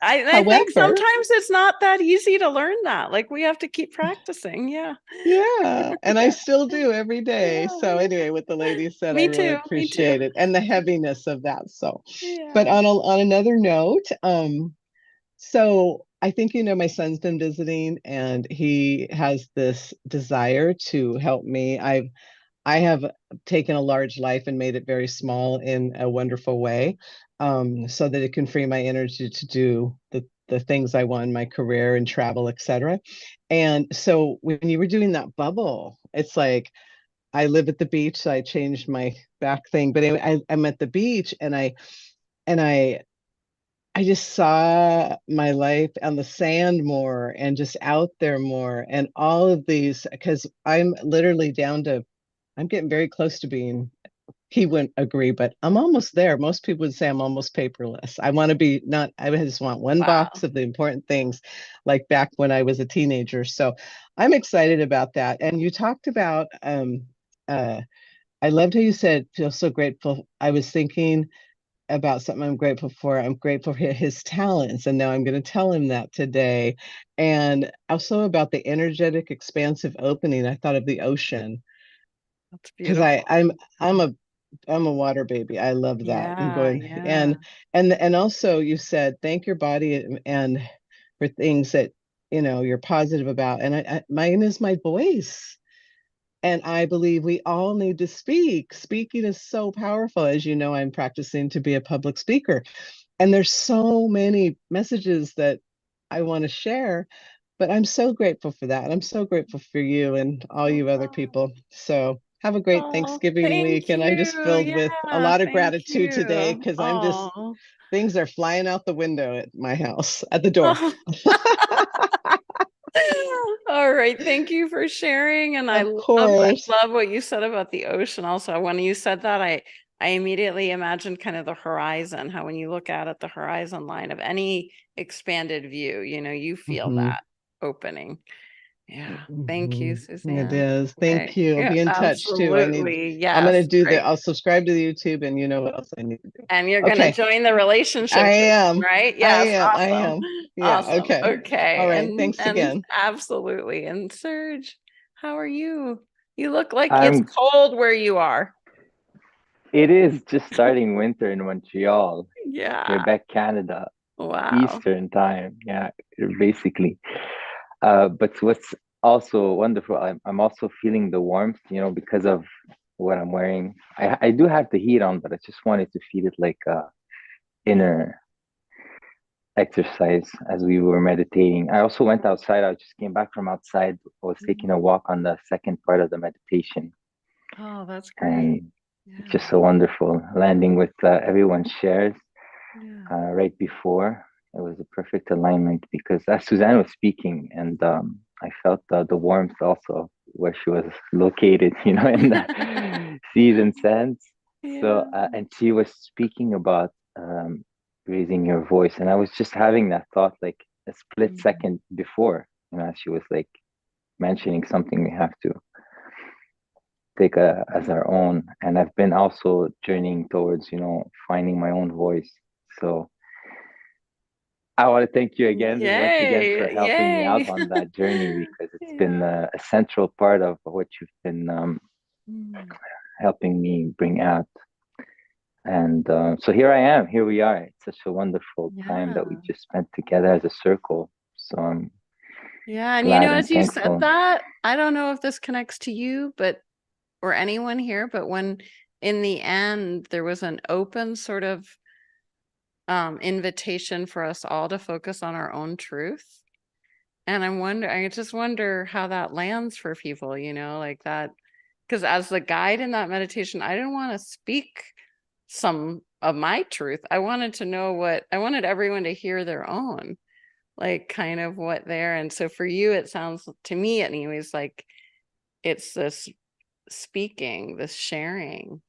I think However, sometimes it's not that easy to learn that. Like we have to keep practicing. Yeah. yeah, and I Yeah. still do every day. Yeah. So anyway, what the lady said, I Me really too. Me too. appreciate it, and the heaviness of that. So, but Yeah. on another note, so I think my son's been visiting and he has this desire to help me. I have taken a large life and made it very small in a wonderful way, so that it can free my energy to do the things I want in my career and travel, etc. And so when you were doing that bubble, it's like I live at the beach, so I changed my back thing. But anyway, I'm at the beach and I just saw my life on the sand more and just out there more and all of these, because I'm literally I'm getting very close to being, he wouldn't agree, but I'm almost there. Most people would say I'm almost paperless. I want to be not, I just want one box Wow. of the important things like back when I was a teenager. So I'm excited about that. And you talked about, I loved how you said, feel so grateful. I was thinking, about something I'm grateful for. I'm grateful for his talents, and now I'm going to tell him that today. And also about the energetic, expansive opening. I thought of the ocean That's because beautiful. I'm a water baby. I love that. And Yeah, going yeah. and also you said thank your body and for things that you're positive about. And mine is my voice. And I believe we all need to speak. Speaking is so powerful. As you know, I'm practicing to be a public speaker. And there's so many messages that I want to share, but I'm so grateful for that. I'm so grateful for you and all you other Oh, people. So have a great oh, Thanksgiving thank week. And I'm just you. filled with a Yeah, lot of thank gratitude today you. because Oh. things are flying out the window at my house, at the door. Oh. All right, thank you for sharing. And Of I course. love what you said about the ocean also. When you said that, I immediately imagined kind of the horizon, how when you look out at the horizon line of any expanded view, you feel Mhm. that opening. Yeah. Thank you, Mhm. It Suzanne. is. Okay. Thank you. Yeah, Be in touch too. absolutely. I'm gonna Yes. Great. I'll subscribe to the YouTube and you know what else I need to do. And you're going to Okay. join the relationship I group, am. right? Yes. I Awesome. am. Yeah. Awesome. Okay. All Okay. right. And Thanks again. absolutely. And Serge, how are you? You look like it's I'm. cold where you are. It is just starting winter in Montreal, Yeah. Quebec, Canada, Wow. Eastern time. Yeah, basically. But what's also wonderful, I'm also feeling the warmth, because of what I'm wearing. I do have the heat on, but I just wanted to feel it like Yeah. inner exercise as we were meditating. I also went outside. I just came back from outside. I was taking a walk on the second part of the meditation, Oh, that's great. and Yeah. just so wonderful landing with everyone shares Yeah. right before. It was a perfect alignment because as Suzanne was speaking, and I felt the warmth also of where she was located, in the seas and sands. Yeah. So, and she was speaking about raising your voice, and I was just having that thought like a split Mhm. second before, she was like mentioning something we have to take as our own. And I've been also journeying towards, finding my own voice. So I want to thank you again, once again, for helping me out Yay. on that journey because it's been Yeah. a central part of what you've been helping me bring out. And so here I am. Here we are. It's such a wonderful time that we Yeah. just spent together as a circle. So I'm Yeah. And glad and as you said thankful. that, I don't know if this connects to you, or anyone here, but when in the end there was an open sort of invitation for us all to focus on our own truth. And I just wonder how that lands for people, like that. Because as the guide in that meditation, I didn't want to speak some of my truth. I wanted to know I wanted everyone to hear their own, like kind of what there. And so for you, it sounds to me anyways, like it's this speaking, this sharing.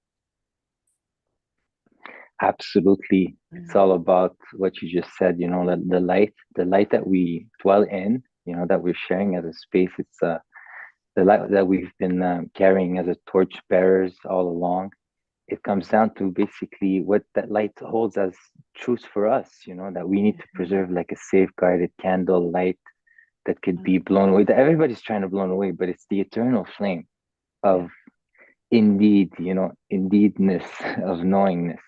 Absolutely. It's all about what you just said, the light that we dwell in, that we're sharing as a space. It's the light that we've been carrying as a torch bearers all along. It comes down to basically what that light holds as truth for us, that we need to preserve like a safeguarded candle light that could be blown away. That everybody's trying to blow away, but it's the eternal flame of indeedness, of knowingness,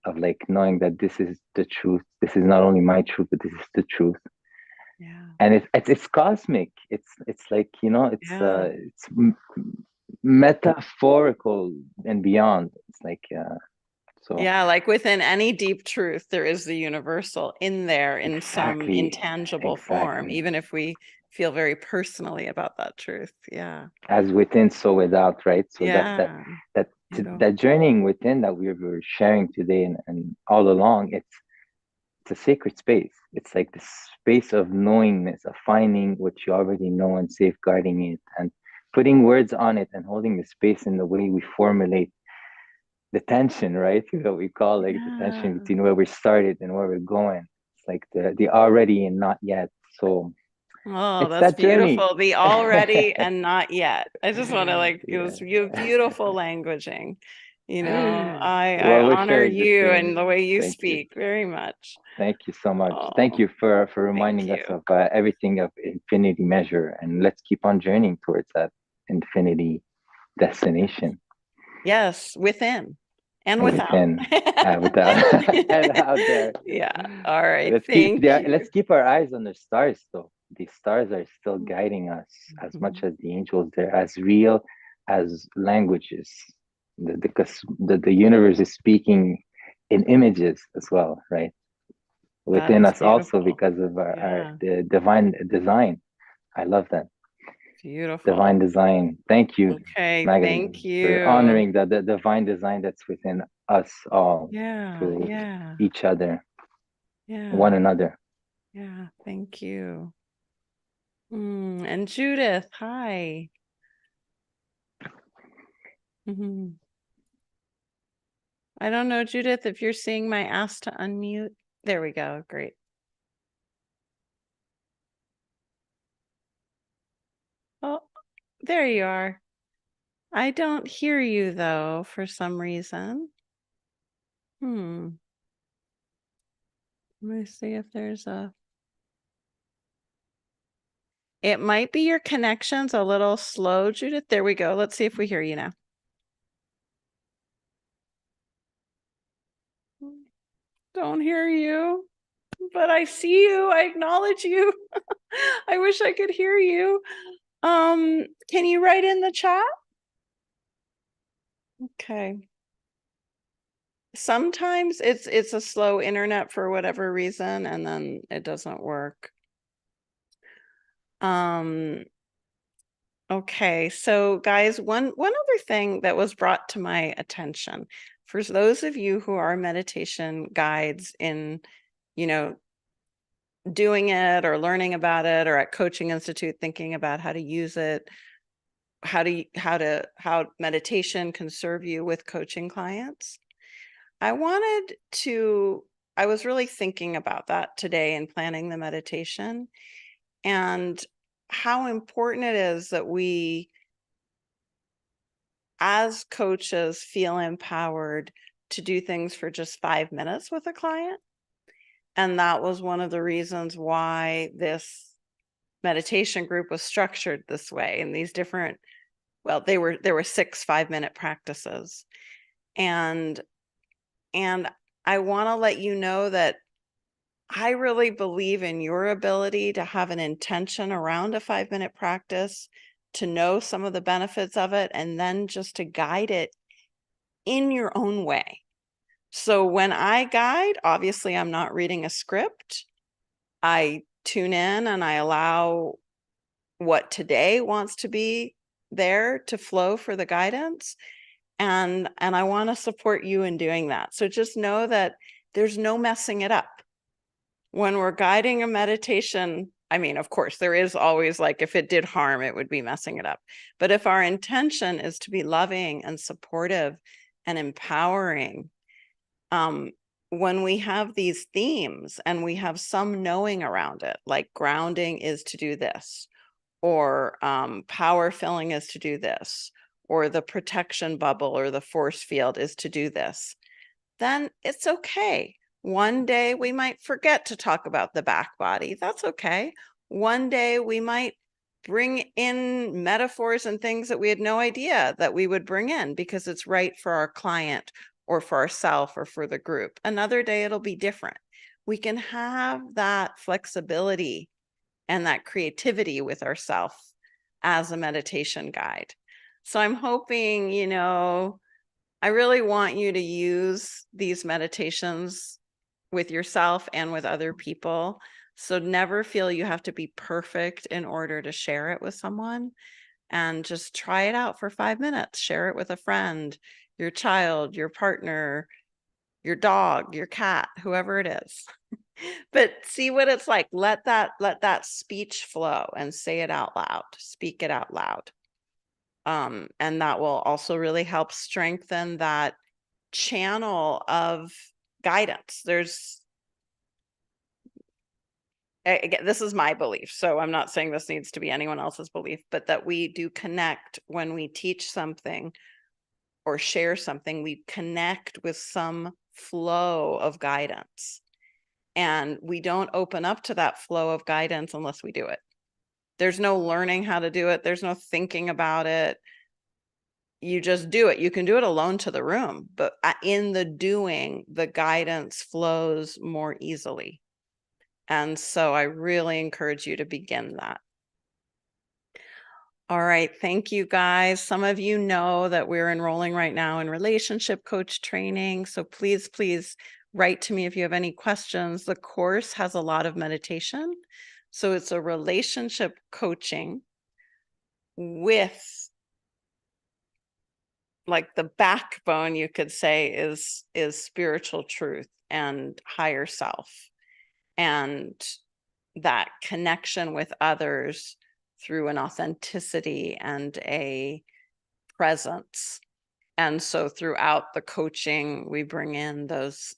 of like knowing that this is the truth. This is not only my truth, but this is the truth. Yeah. And it's cosmic. It's like, it's metaphorical and beyond. It's like so Yeah, like within any deep truth, there is the universal in there in some exactly, intangible form, exactly. even if we feel very personally about that truth. Yeah. As within, so without, right? So Yeah. that journeying within that we were sharing today and all along, it's a sacred space. It's like the space of knowingness, of finding what you already know and safeguarding it and putting words on it and holding the space in the way we formulate the tension, right? What we call like the tension between where we started and where we're going. It's like the already and not yet. So Oh, it's that's that journey. beautiful. The already and not yet. I just want to it was Yeah. beautiful languaging. I Well, we're honor sharing the you and same. the way you Thank you. speak very much. Thank you so much. Thank Oh, you for thank reminding us you. of everything of infinity measure, and let's keep on journeying towards that infinity destination. Yes, within and And without. within, without, and out there. Yeah. All right. Let's Thank you. let's keep our eyes on the stars, though. The stars are still guiding us as much as the angels. They're as real as languages, because the universe is speaking in images as well, right? That Within is us also beautiful. because of our Yeah. the divine design. I love that. Beautiful. Divine design. Thank you, Okay. Magdalene, Thank for you. honoring the divine design that's within us all Yeah. to Yeah. each other, Yeah. one another. Yeah. Thank you. And Judith, hi. Mhm. I don't know, Judith, if you're seeing my ask to unmute. There we go. Great. Oh, there you are. I don't hear you though, for some reason. Let me see if there's it might be your connection's a little slow, Judith. There we go. Let's see if we hear you now. Don't hear you, but I see you. I acknowledge you. I wish I could hear you. Can you write in the chat? Okay. Sometimes it's a slow internet for whatever reason, and then it doesn't work. Okay, so guys, one other thing that was brought to my attention for those of you who are meditation guides in, doing it or learning about it, or at Coaching Institute thinking about how to use it, how meditation can serve you with coaching clients. I was really thinking about that today and planning the meditation, and how important it is that we, as coaches, feel empowered to do things for just 5 minutes with a client. And that was one of the reasons why this meditation group was structured this way, in these different well, there were 6 5-minute practices. And I want to let you know that I really believe in your ability to have an intention around a 5-minute practice, to know some of the benefits of it, and then just to guide it in your own way. So when I guide, obviously I'm not reading a script. I tune in and I allow what today wants to be there to flow for the guidance. And I want to support you in doing that. So just know that there's no messing it up. When we're guiding a meditation, I mean, of course, there is always, like, if it did harm, it would be messing it up. But if our intention is to be loving and supportive and empowering, when we have these themes and we have some knowing around it, like grounding is to do this, or power filling is to do this, or the protection bubble or the force field is to do this, then it's okay. One day we might forget to talk about the back body. That's okay. One day we might bring in metaphors and things that we had no idea that we would bring in because it's right for our client or for ourselves or for the group. Another day it'll be different. We can have that flexibility and that creativity with ourselves as a meditation guide. So I'm hoping, I really want you to use these meditations with yourself and with other people. So never feel you have to be perfect in order to share it with someone, and just try it out for 5 minutes. Share it with a friend, your child, your partner, your dog, your cat, whoever it is. But see what it's like. Let that speech flow and say it out loud. Speak it out loud. And that will also really help strengthen that channel of guidance. Again, this is my belief, so I'm not saying this needs to be anyone else's belief, but that we do connect when we teach something or share something, we connect with some flow of guidance. And we don't open up to that flow of guidance unless we do it. There's no learning how to do it. There's no thinking about it. You just do it. You can do it alone to the room, but in the doing, the guidance flows more easily. And so I really encourage you to begin that. All right. Thank you, guys. Some of you know that we're enrolling right now in relationship coach training. So please, please write to me if you have any questions. The course has a lot of meditation. So it's a relationship coaching with, like, the backbone, you could say, is spiritual truth and higher self, and that connection with others through an authenticity and a presence. And so throughout the coaching, we bring in those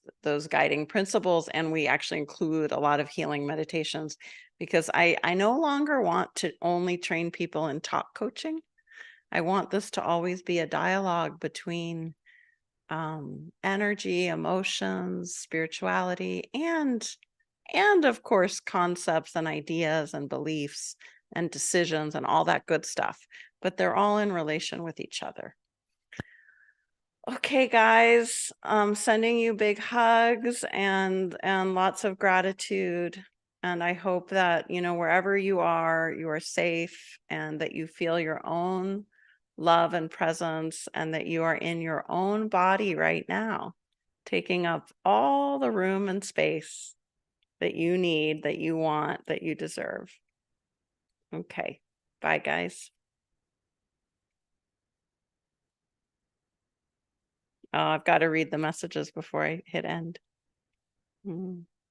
guiding principles, and we actually include a lot of healing meditations, because I no longer want to only train people in talk coaching. I want this to always be a dialogue between energy, emotions, spirituality, and of course, concepts and ideas and beliefs and decisions and all that good stuff. But they're all in relation with each other. Okay, guys, sending you big hugs and lots of gratitude. And I hope that, wherever you are safe, and that you feel your own love and presence, and that you are in your own body right now, taking up all the room and space that you need, that you want, that you deserve. Okay. Bye, guys. Oh, I've got to read the messages before I hit end.